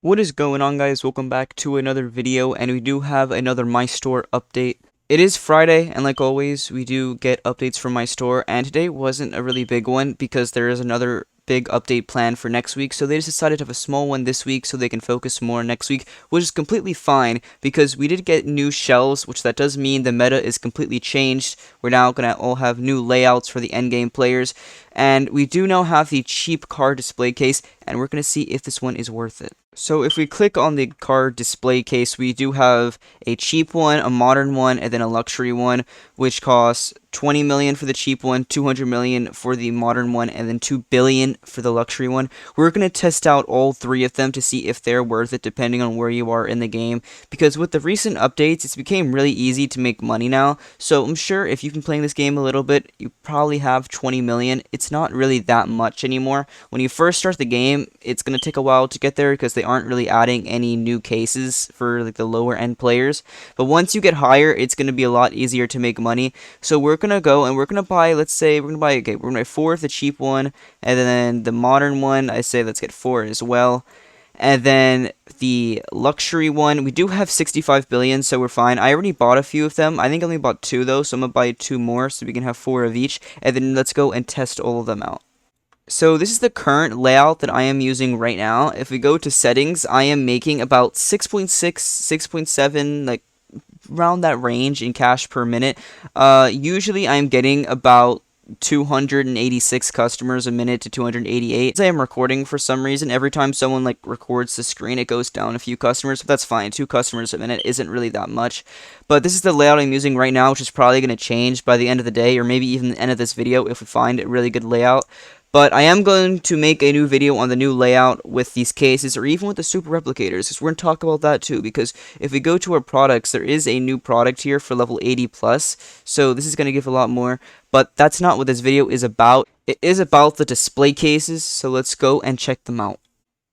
What is going on, guys? Welcome back to another video, and we do have another My Store update. It is Friday, and like always, we do get updates from My Store, and today wasn't a really big one because there is another big update planned for next week, so they just decided to have a small one this week so they can focus more next week, which is completely fine because we did get new shelves, which that does mean the meta is completely changed. We're now gonna all have new layouts for the endgame players, and we do now have the cheap card display case, and we're gonna see if this one is worth it. So if we click on the card display case, we do have a cheap one, a modern one, and then a luxury one, which costs 20 million for the cheap one, 200 million for the modern one, and then 2 billion for the luxury one. We're going to test out all three of them to see if they're worth it depending on where you are in the game, because with the recent updates, it's became really easy to make money now. So I'm sure if you've been playing this game a little bit, you probably have 20 million. It's not really that much anymore. When you first start the game, it's going to take a while to get there because they aren't really adding any new cases for like the lower end players. But once you get higher, it's going to be a lot easier to make money. So we're going to go and we're going to buy, let's say we're going to buy four of the cheap one, and then the modern one, I say let's get four as well. And then the luxury one, we do have 65 billion, so we're fine. I already bought a few of them. I think I only bought two though, so I'm going to buy two more so we can have four of each. And then let's go and test all of them out. So this is the current layout that I am using right now. If we go to settings, I am making about 6.6, 6.7, like around that range in cash per minute. Usually I'm getting about 286 customers a minute to 288. As I am recording for some reason, every time someone like records the screen, it goes down a few customers, but that's fine. 2 customers a minute isn't really that much. But this is the layout I'm using right now, which is probably going to change by the end of the day, or maybe even the end of this video if we find a really good layout. But I am going to make a new video on the new layout with these cases, or even with the super replicators, because we're going to talk about that too, because if we go to our products, there is a new product here for level 80 plus, so this is going to give a lot more, but that's not what this video is about. It is about the display cases, so let's go and check them out.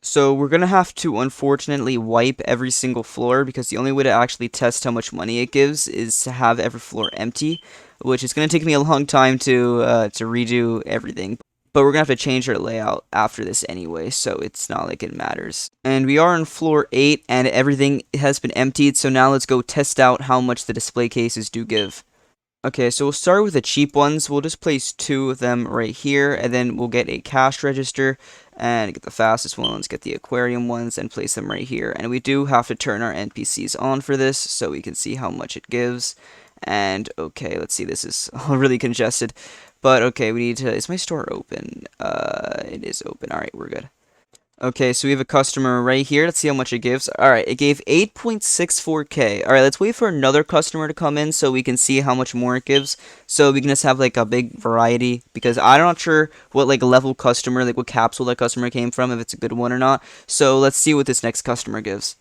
So we're going to have to unfortunately wipe every single floor, because the only way to actually test how much money it gives is to have every floor empty, which is going to take me a long time to redo everything. But we're going to have to change our layout after this anyway, so it's not like it matters. And we are on floor 8, and everything has been emptied, so now let's go test out how much the display cases do give. Okay, so we'll start with the cheap ones. We'll just place 2 of them right here, and then we'll get a cash register, and get the fastest ones, get the aquarium ones, and place them right here. And we do have to turn our NPCs on for this, so we can see how much it gives. And okay, let's see, this is really congested. But okay, we need to, is my store open? It is open. Alright, we're good. Okay, so we have a customer right here. Let's see how much it gives. Alright, it gave 8.64k. Alright, let's wait for another customer to come in so we can see how much more it gives. So we can just have like a big variety, because I'm not sure what like level customer, like what capsule that customer came from, if it's a good one or not. So let's see what this next customer gives.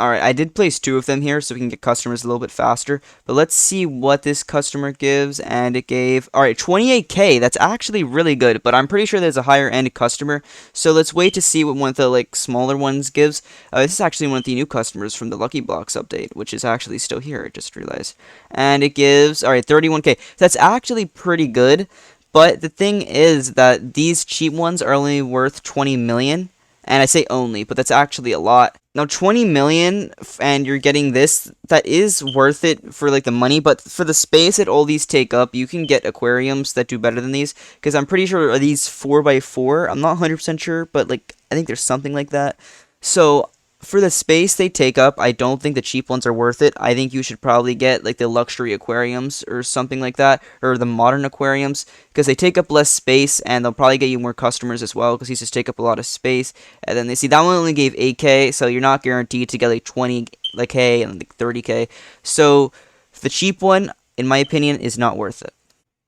Alright, I did place 2 of them here so we can get customers a little bit faster. But let's see what this customer gives. And it gave, alright, 28k. That's actually really good. But I'm pretty sure there's a higher end customer. So let's wait to see what one of the like smaller ones gives. This is actually one of the new customers from the Lucky Blocks update, which is actually still here, I just realized. And it gives, alright, 31k. That's actually pretty good. But the thing is that these cheap ones are only worth 20 million. And I say only, but that's actually a lot. Now 20 million and you're getting this, that is worth it for like the money, but for the space that all these take up, you can get aquariums that do better than these, because I'm pretty sure are these 4x4, I'm not 100% sure, but like I think there's something like that. So for the space they take up, I don't think the cheap ones are worth it. I think you should probably get like the luxury aquariums or something like that, or the modern aquariums, because they take up less space and they'll probably get you more customers as well, because these just take up a lot of space. And then they see that one only gave 8k, so you're not guaranteed to get like 20 like k and like 30k. So the cheap one, in my opinion, is not worth it.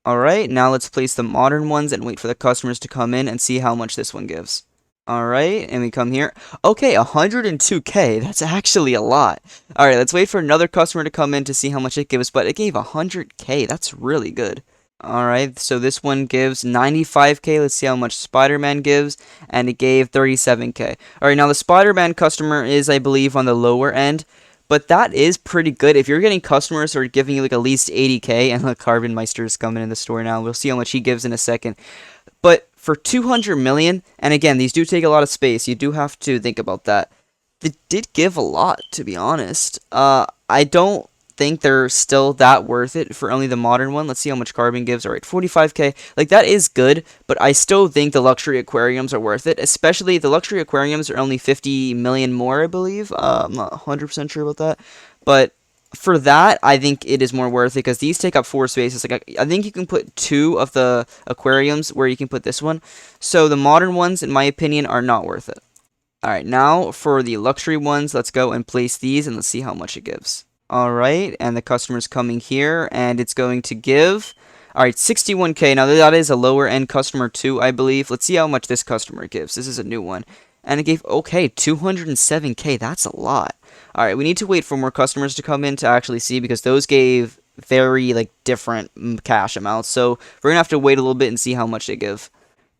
Alright, now let's place the modern ones and wait for the customers to come in and see how much this one gives. Alright, and we come here. Okay, 102k. That's actually a lot. Alright, let's wait for another customer to come in to see how much it gives, but it gave 100k. That's really good. Alright, so this one gives 95k. Let's see how much Spider-Man gives, and it gave 37k. Alright, now the Spider-Man customer is, I believe, on the lower end, but that is pretty good. If you're getting customers who are giving you like at least 80k, and the Carbon Meister is coming in the store now. We'll see how much he gives in a second. But for 200 million, and again, these do take a lot of space. You do have to think about that. they did give a lot, to be honest. I don't think they're still that worth it for only the modern one. Let's see how much carbon gives. All right, 45k. Like, that is good, but I still think the luxury aquariums are worth it, especially the luxury aquariums are only 50 million more, I believe. I'm not 100% sure about that, but for that, I think it is more worth it because these take up 4 spaces. Like, I think you can put 2 of the aquariums where you can put this one. So the modern ones, in my opinion, are not worth it. Alright, now for the luxury ones, let's go and place these and let's see how much it gives. Alright, and the customer's coming here and it's going to give, alright, 61k. Now that is a lower end customer too, I believe. Let's see how much this customer gives. This is a new one. And it gave, okay, 207k. That's a lot. Alright, we need to wait for more customers to come in to actually see because those gave very, like, different cash amounts. So we're gonna have to wait a little bit and see how much they give.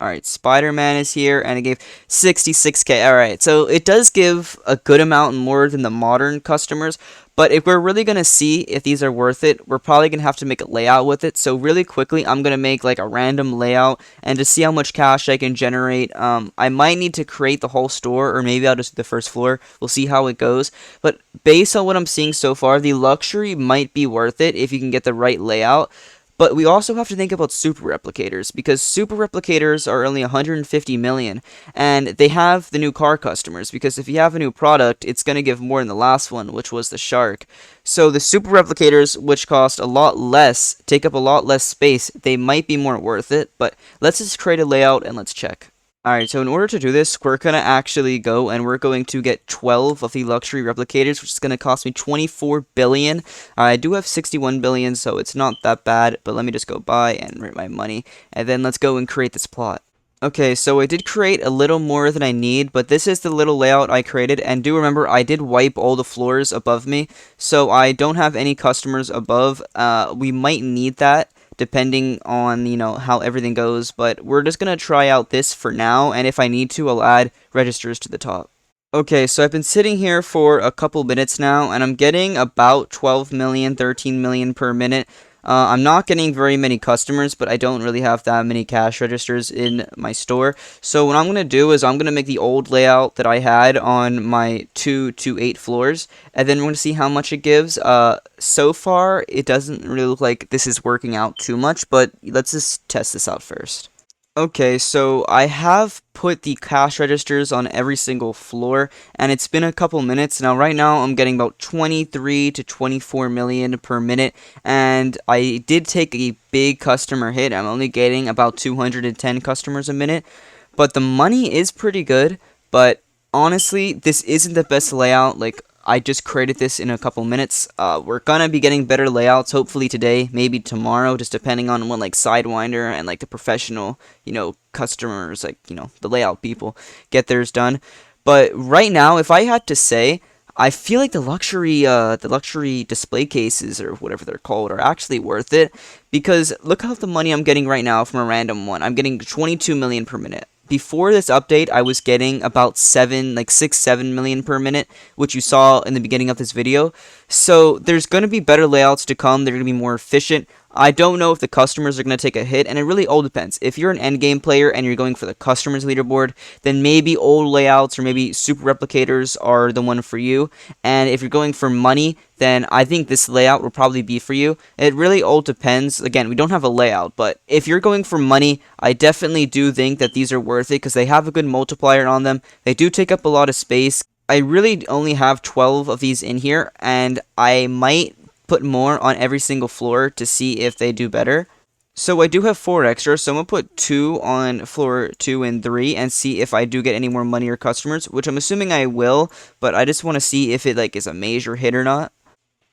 Alright, Spider-Man is here, and it gave 66k. Alright, so it does give a good amount more than the modern customers, but if we're really going to see if these are worth it, we're probably going to have to make a layout with it. So really quickly, I'm going to make like a random layout, and to see how much cash I can generate, I might need to create the whole store, or maybe I'll just do the first floor. We'll see how it goes, but based on what I'm seeing so far, the luxury might be worth it if you can get the right layout. But we also have to think about super replicators, because super replicators are only 150 million, and they have the new car customers, because if you have a new product, it's going to give more than the last one, which was the shark. So the super replicators, which cost a lot less, take up a lot less space, they might be more worth it, but let's just create a layout and let's check. Alright, so in order to do this, we're going to actually go and we're going to get 12 of the luxury replicators, which is going to cost me 24 billion. I do have 61 billion, so it's not that bad, but let me just go buy and write my money, and then let's go and create this plot. Okay, so I did create a little more than I need, but this is the little layout I created, and do remember I did wipe all the floors above me, so I don't have any customers above. We might need that depending on, how everything goes, but we're just gonna try out this for now, and if I need to, I'll add registers to the top. Okay, so I've been sitting here for a couple minutes now, and I'm getting about 12 million, 13 million per minute. I'm not getting very many customers, but I don't really have that many cash registers in my store. So what I'm going to do is I'm going to make the old layout that I had on my 2 to 8 floors, and then we're going to see how much it gives. So far, it doesn't really look like this is working out too much, but let's just test this out first. Okay, so I have put the cash registers on every single floor, and it's been a couple minutes. Now, right now, I'm getting about 23 to 24 million per minute, and I did take a big customer hit. I'm only getting about 210 customers a minute, but the money is pretty good, but honestly, this isn't the best layout. Like, I just created this in a couple minutes. We're gonna be getting better layouts hopefully today, maybe tomorrow, just depending on when like Sidewinder and like the professional, customers, like, the layout people get theirs done. But right now, if I had to say, I feel like the luxury display cases or whatever they're called are actually worth it, because look how the money I'm getting right now from a random one. I'm getting 22 million per minute. Before this update, I was getting about 7 million per minute, which you saw in the beginning of this video. So there's going to be better layouts to come. They're going to be more efficient. I don't know if the customers are going to take a hit, and it really all depends. If you're an endgame player and you're going for the customers leaderboard, then maybe old layouts or maybe super replicators are the one for you. And if you're going for money, then I think this layout will probably be for you. It really all depends. Again, we don't have a layout, but if you're going for money, I definitely do think that these are worth it because they have a good multiplier on them. They do take up a lot of space. I really only have 12 of these in here, and I might put more on every single floor to see if they do better. So I do have 4 extra, so I'm going to put 2 on floor 2 and 3 and see if I do get any more money or customers, which I'm assuming I will, but I just want to see if it is a major hit or not.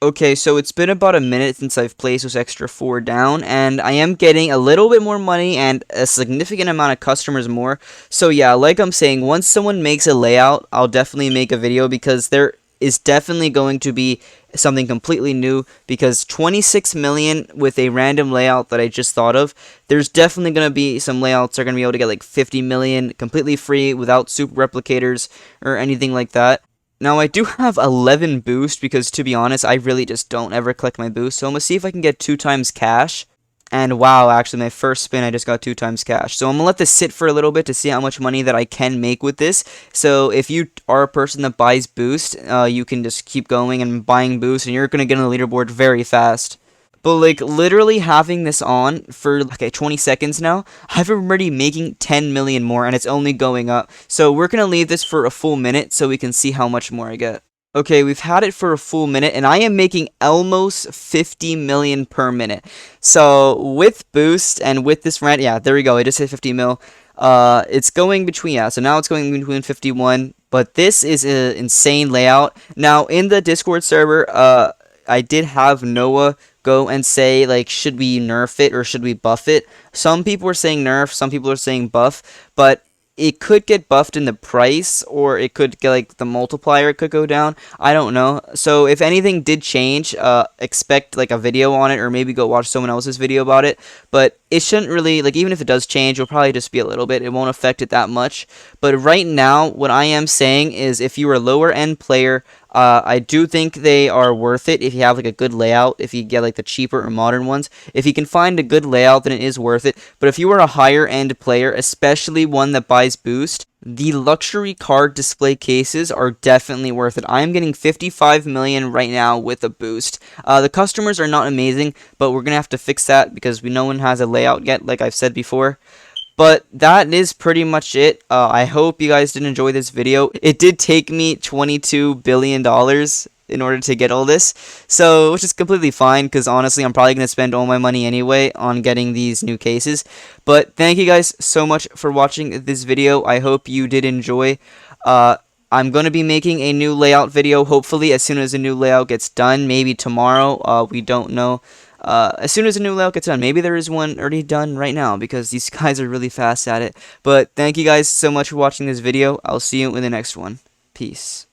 Okay, so it's been about a minute since I've placed those extra 4 down, and I am getting a little bit more money and a significant amount of customers more. So yeah, like I'm saying, once someone makes a layout, I'll definitely make a video because there is definitely going to be something completely new, because 26 million with a random layout that I just thought of, there's definitely going to be some layouts that are going to be able to get like 50 million completely free without super replicators or anything like that. Now, I do have 11 boost because, to be honest, I really just don't ever collect my boost. So I'm going to see if I can get 2 times cash. And wow, actually, my first spin, I just got 2 times cash. So I'm gonna let this sit for a little bit to see how much money that I can make with this. So if you are a person that buys Boost, you can just keep going and buying Boost, and you're gonna get on the leaderboard very fast. But like literally having this on for like 20 seconds now, I've already making 10 million more, and it's only going up. So we're gonna leave this for a full minute so we can see how much more I get. Okay, we've had it for a full minute, and I am making almost 50 million per minute. So with Boost and with this rent, yeah, there we go. I just hit 50 mil. It's going between, yeah. So now it's going between 51. But this is an insane layout. Now in the Discord server, I did have Noah go and say like, should we nerf it or should we buff it? Some people are saying nerf, some people are saying buff, but it could get buffed in the price, or it could get like the multiplier could go down. I don't know. So if anything did change, expect like a video on it, or maybe go watch someone else's video about it. But it shouldn't really, like, even if it does change, it'll probably just be a little bit. It won't affect it that much. But right now, what I am saying is, if you're a lower end player, I do think they are worth it if you have like a good layout. If you get like the cheaper or modern ones, if you can find a good layout, then it is worth it. But if you are a higher end player, especially one that buys Boost, the luxury card display cases are definitely worth it. I am getting 55 million right now with a Boost. The customers are not amazing, but we're gonna have to fix that because no one has a layout yet, like I've said before. But that is pretty much it. I hope you guys did enjoy this video. It did take me $22 billion in order to get all this, so which is completely fine because honestly I'm probably going to spend all my money anyway on getting these new cases. But thank you guys so much for watching this video. I hope you did enjoy. I'm going to be making a new layout video hopefully as soon as a new layout gets done, maybe tomorrow. We don't know. As soon as a new layout gets done. Maybe there is one already done right now because these guys are really fast at it. But thank you guys so much for watching this video. I'll see you in the next one. Peace.